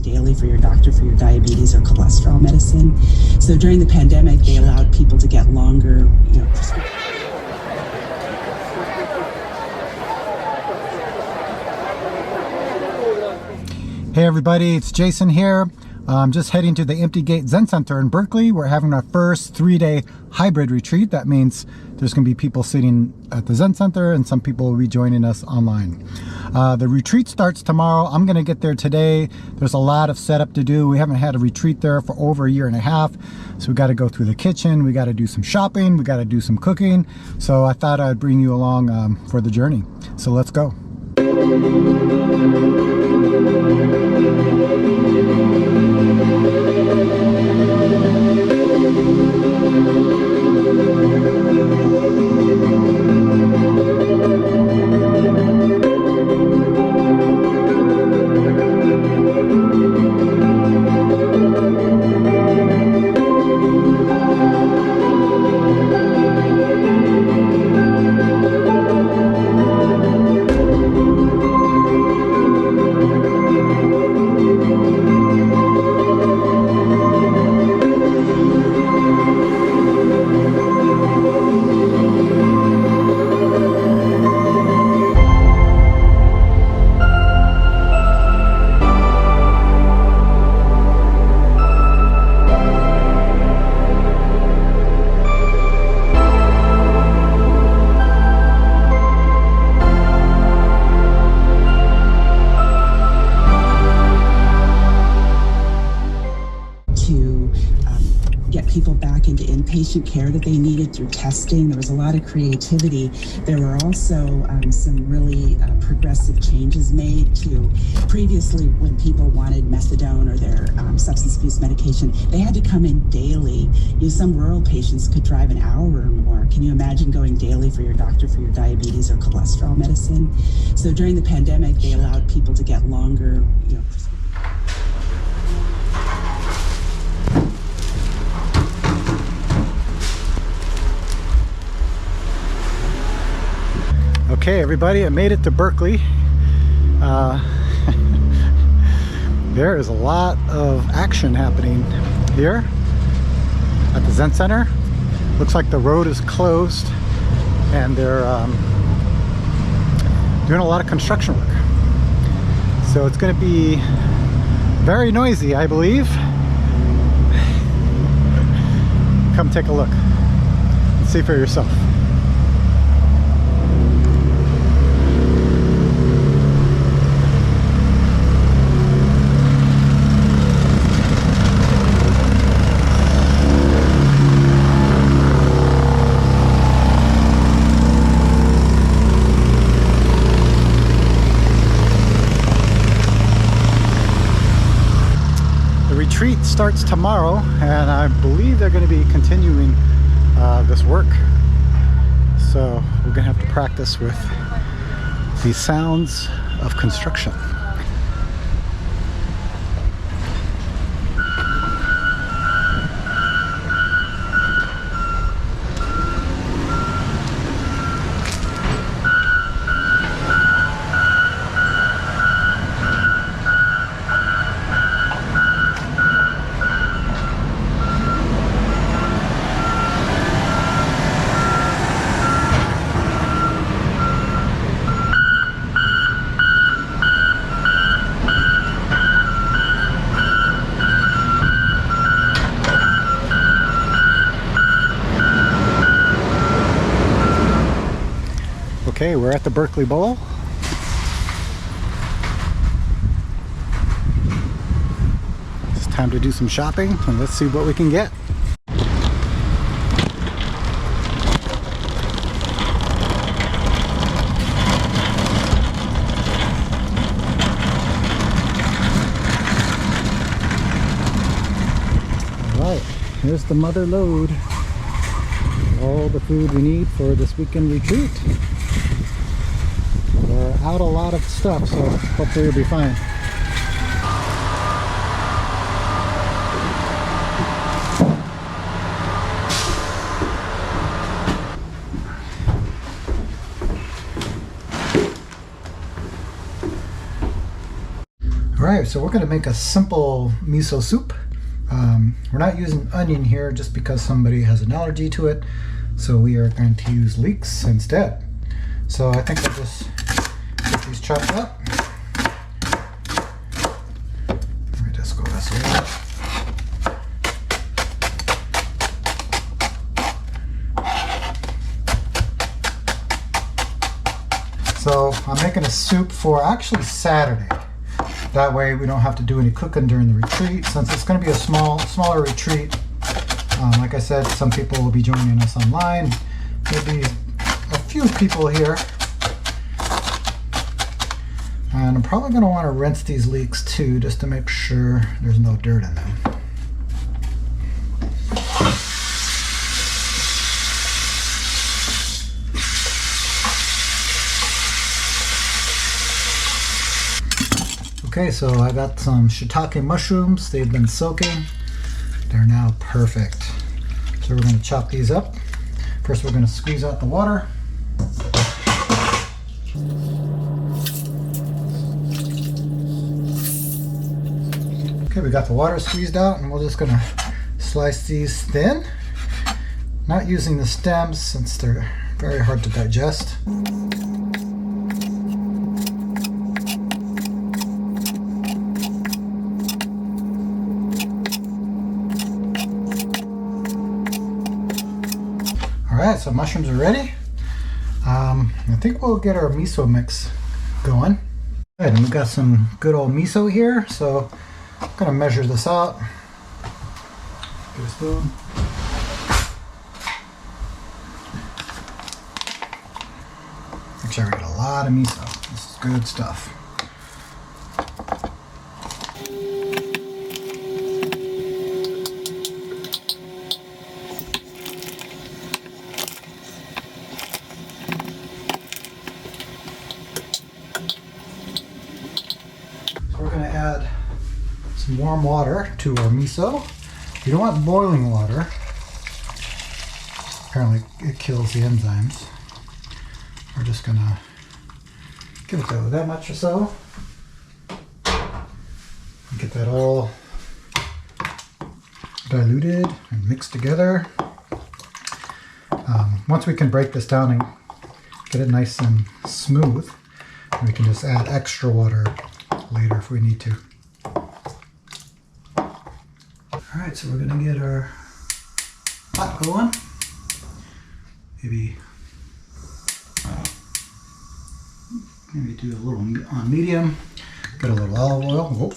going daily for your doctor for your diabetes or cholesterol medicine. So during the pandemic, they allowed people to get longer, prescriptions. Hey everybody, it's Jason here. I'm just heading to the Empty Gate Zen Center in Berkeley. We're having our first 3-day hybrid retreat. That means there's going to be people sitting at the Zen Center and some people will be joining us online. The retreat starts tomorrow. I'm going to get there today. There's a lot of setup to do. We haven't had a retreat there for over a year and a half. So we got to go through the kitchen. We got to do some shopping. We got to do some cooking. So I thought I'd bring you along for the journey. So let's go. People back into inpatient care that they needed through testing. There was a lot of creativity. There were also some really progressive changes made to previously when people wanted methadone or their substance abuse medication, they had to come in daily. Some rural patients could drive an hour or more. Can you imagine going daily for your doctor for your diabetes or cholesterol medicine? So during the pandemic, they allowed people to get longer, Okay, everybody, I made it to Berkeley. There is a lot of action happening here at the Zen Center. Looks like the road is closed and they're doing a lot of construction work. So it's going to be very noisy, I believe. Come take a look and see for yourself. Retreat starts tomorrow, and I believe they're going to be continuing this work. So we're going to have to practice with the sounds of construction. Okay, we're at the Berkeley Bowl. It's time to do some shopping and let's see what we can get. Alright, here's the mother load. All the food we need for this weekend retreat. We're out a lot of stuff, so hopefully it'll be fine. All right, Okay, so we're going to make a simple miso soup. We're not using onion here just because somebody has an allergy to it, so we are going to use leeks instead. So I think I'll just get these chopped up. Let me just go this way. So I'm making a soup for actually Saturday. That way we don't have to do any cooking during the retreat, since it's going to be a smaller retreat. Like I said, some people will be joining us online. There'll be a few people here. And I'm probably going to want to rinse these leeks too, just to make sure there's no dirt in them. Okay, so I got some shiitake mushrooms. They've been soaking. They're now perfect. So we're going to chop these up. First we're going to squeeze out the water. Okay, we got the water squeezed out, and we're just going to slice these thin. Not using the stems since they're very hard to digest. Alright, so mushrooms are ready. I think we'll get our miso mix going. Good, and we've got some good old miso here, so I'm going to measure this out. Get a spoon. Make sure we get a lot of miso. This is good stuff. We're going to add some warm water to our miso. You don't want boiling water. Apparently it kills the enzymes. We're just going to give it that much or so. Get that all diluted and mixed together. Once we can break this down and get it nice and smooth, we can just add extra water later if we need to. Alright, so we're going to get our pot going. Maybe do a little on medium. Get a little olive oil. Whoa.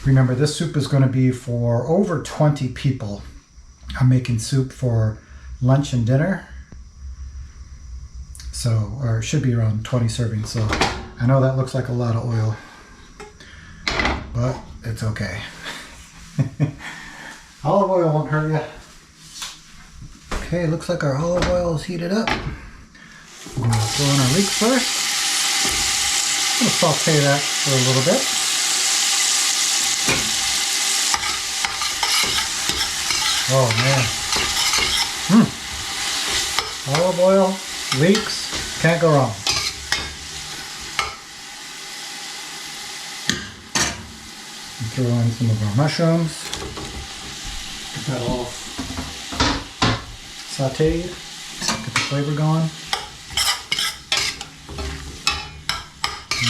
Remember, this soup is going to be for over 20 people. I'm making soup for lunch and dinner. So, or it should be around 20 servings. So I know that looks like a lot of oil, but it's okay. Olive oil won't hurt you. Okay, looks like our olive oil is heated up. We're going to throw in our leeks first. I'm going to saute that for a little bit. Oh man. Olive oil, leeks, can't go wrong. And throw in some of our mushrooms. Get that all sauteed. Get the flavor going.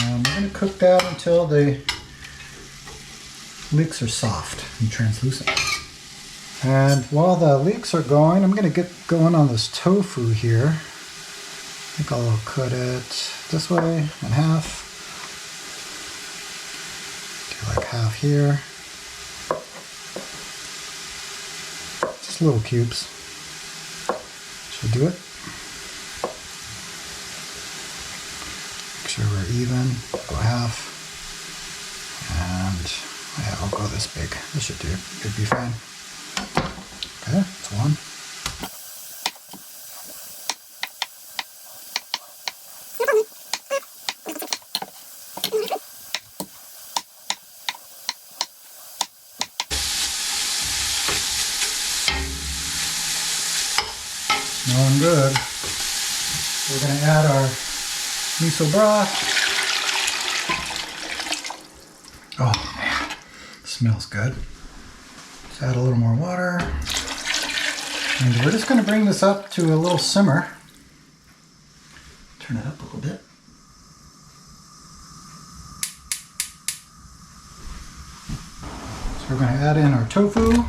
And we're going to cook that until the leeks are soft and translucent. And while the leeks are going, I'm going to get going on this tofu here. I think I'll cut it this way in half. Do like half here. Just little cubes. Should do it. Make sure we're even. Go half. And yeah, I'll go this big. This should do. It'd be fine. Okay, that's one. Smelling good. We're going to add our miso broth. Oh man, smells good. Let's add a little more water. And we're just going to bring this up to a little simmer. Turn it up a little bit. So we're going to add in our tofu.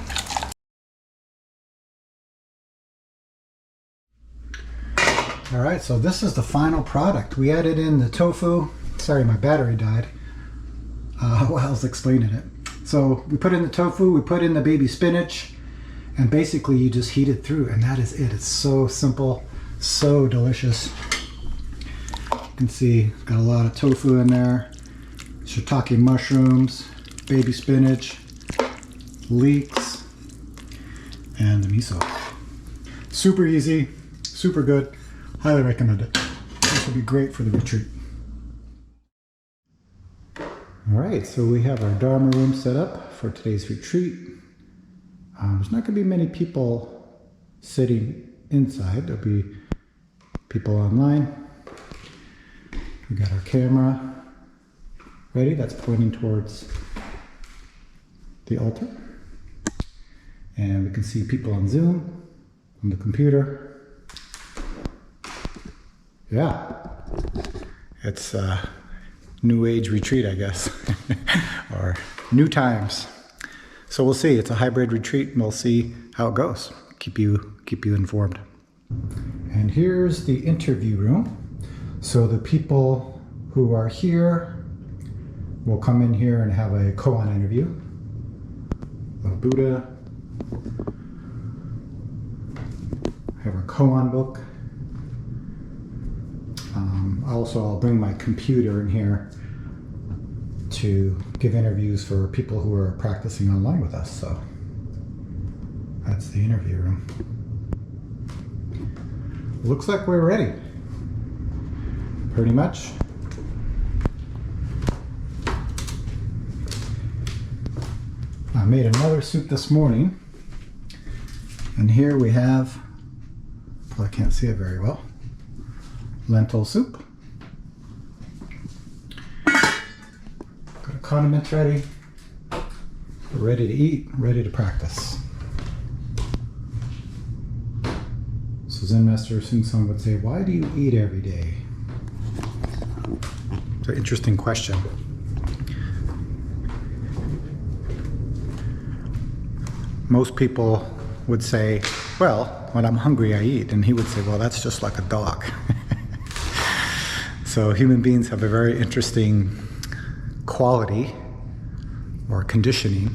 All right, so this is the final product. We added in the tofu. Sorry, my battery died while I was explaining it. So we put in the tofu, we put in the baby spinach, and basically you just heat it through, and that is it. It's so simple, so delicious. You can see it's got a lot of tofu in there, shiitake mushrooms, baby spinach, leeks, and the miso. Super easy, super good. Highly recommend it. This will be great for the retreat. All right, so we have our Dharma room set up for today's retreat. There's not going to be many people sitting inside. There'll be people online. We got our camera ready. That's pointing towards the altar. And we can see people on Zoom, on the computer. Yeah, it's a new age retreat, I guess, or new times. So we'll see. It's a hybrid retreat, and we'll see how it goes. Keep you informed. And here's the interview room. So the people who are here will come in here and have a koan interview. The Buddha. Have our koan book. Also, I'll bring my computer in here to give interviews for people who are practicing online with us. So that's the interview room. Looks like we're ready. Pretty much. I made another soup this morning. And here we have, well, I can't see it very well, lentil soup. Got a condiment ready. We're ready to eat, ready to practice. So Zen Master Sung Sung would say, why do you eat every day? It's an interesting question. Most people would say, well, when I'm hungry, I eat. And he would say, well, that's just like a dog. So human beings have a very interesting quality or conditioning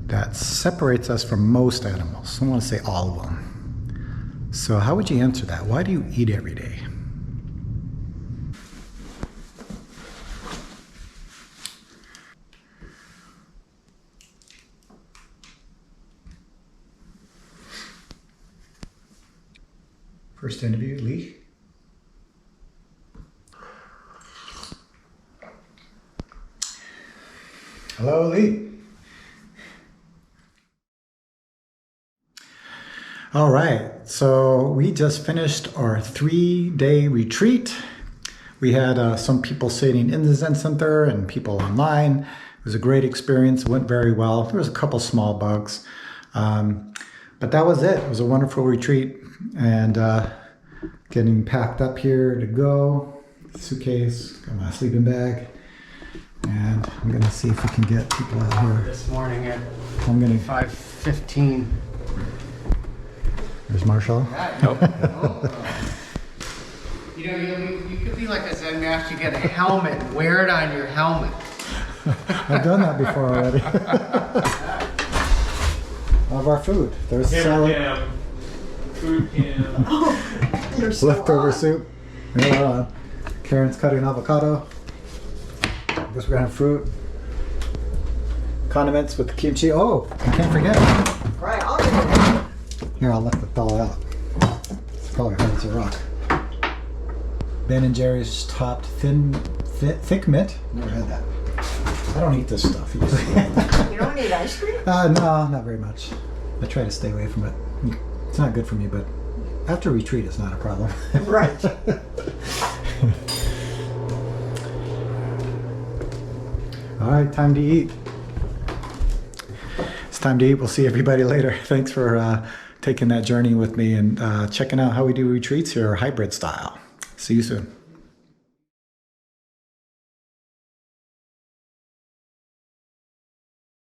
that separates us from most animals. I don't want to say all of them. So how would you answer that? Why do you eat every day? First interview, Lee. Hello, Lee. All right, so we just finished our 3-day retreat. We had some people sitting in the Zen Center and people online. It was a great experience, it went very well. There was a couple small bugs, but that was it. It was a wonderful retreat, and getting packed up here to go. Suitcase, got my sleeping bag. And I'm gonna see if we can get people out here. This morning at 5:15. There's Marshall. Nope. You could be like a Zen master. You get a helmet, wear it on your helmet. I've done that before already. Of our food. There's salad. Cam. Food cam. Leftover soup. Yeah, Karen's cutting avocado. I guess we're gonna have fruit. Condiments with the kimchi. Oh, I can't forget. Right, I'll get it. Here, I'll let it thaw out. It's probably hard as a rock. Ben and Jerry's topped thick mint. Never had that. I don't eat this stuff usually. You don't need ice cream? No, not very much. I try to stay away from it. It's not good for me, but after retreat, it's not a problem. Right. All right, time to eat. It's time to eat. We'll see everybody later. Thanks for taking that journey with me and checking out how we do retreats here, hybrid style. See you soon.